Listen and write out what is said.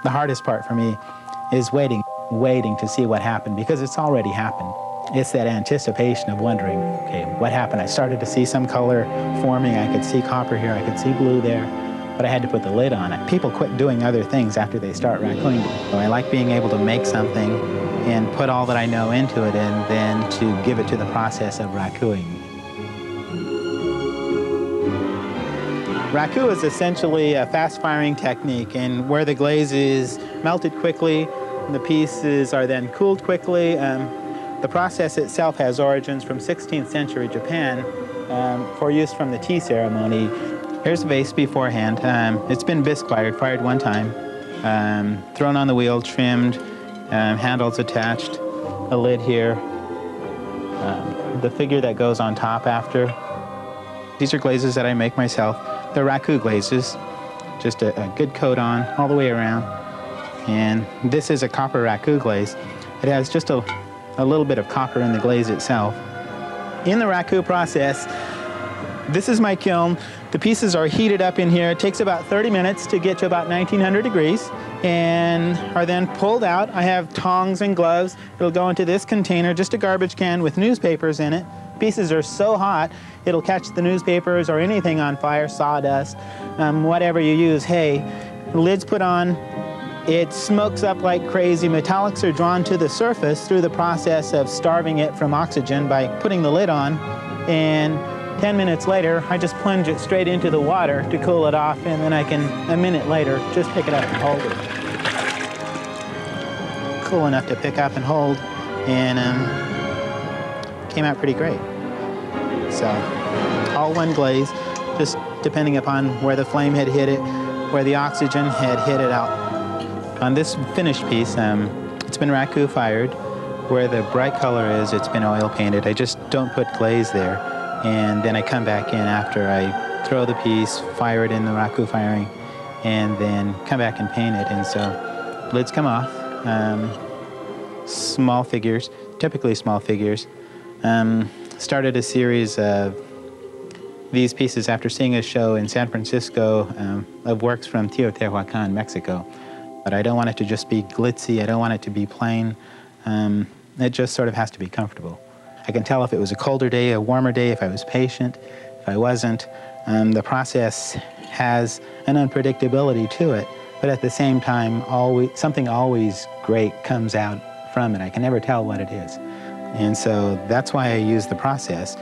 The hardest part for me is waiting to see what happened, because it's already happened. It's that anticipation of wondering, okay, what happened? I started to see some color forming. I could see copper here, I could see blue there, but I had to put the lid on it. People quit doing other things after they start rakuing. So I like being able to make something and put all that I know into it, and then to give it to the process of rakuing. Raku is essentially a fast-firing technique, and where the glaze is melted quickly, the pieces are then cooled quickly. The process itself has origins from 16th century Japan for use from the tea ceremony. Here's the vase beforehand. It's been bisque fired one time, thrown on the wheel, trimmed, handles attached, a lid here, the figure that goes on top after. These are glazes that I make myself. They're Raku glazes, just a good coat on all the way around. And this is a copper Raku glaze. It has just a little bit of copper in the glaze itself. In the Raku process, this is my kiln. The pieces are heated up in here. It takes about 30 minutes to get to about 1900 degrees and are then pulled out. I have tongs and gloves. It'll go into this container, just a garbage can with newspapers in it. Pieces are so hot, it'll catch the newspapers or anything on fire, sawdust, whatever you use. Hey, the lid's put on. It smokes up like crazy. Metallics are drawn to the surface through the process of starving it from oxygen by putting the lid on. And 10 minutes later, I just plunge it straight into the water to cool it off, and then I can, a minute later, just pick it up and hold it. Cool enough to pick up and hold, and came out pretty great. So, all one glaze, just depending upon where the flame had hit it, where the oxygen had hit it out. On this finished piece, it's been Raku fired. Where the bright color is, it's been oil painted. I just don't put glaze there. And then I come back in after I throw the piece, fire it in the Raku firing, and then come back and paint it. And so lids come off, small figures, typically small figures. Started a series of these pieces after seeing a show in San Francisco of works from Teotihuacan, Mexico. But I don't want it to just be glitzy. I don't want it to be plain. It just sort of has to be comfortable. I can tell if it was a colder day, a warmer day, if I was patient, if I wasn't. The process has an unpredictability to it, but at the same time, something always great comes out from it. I can never tell what it is. And so that's why I use the process.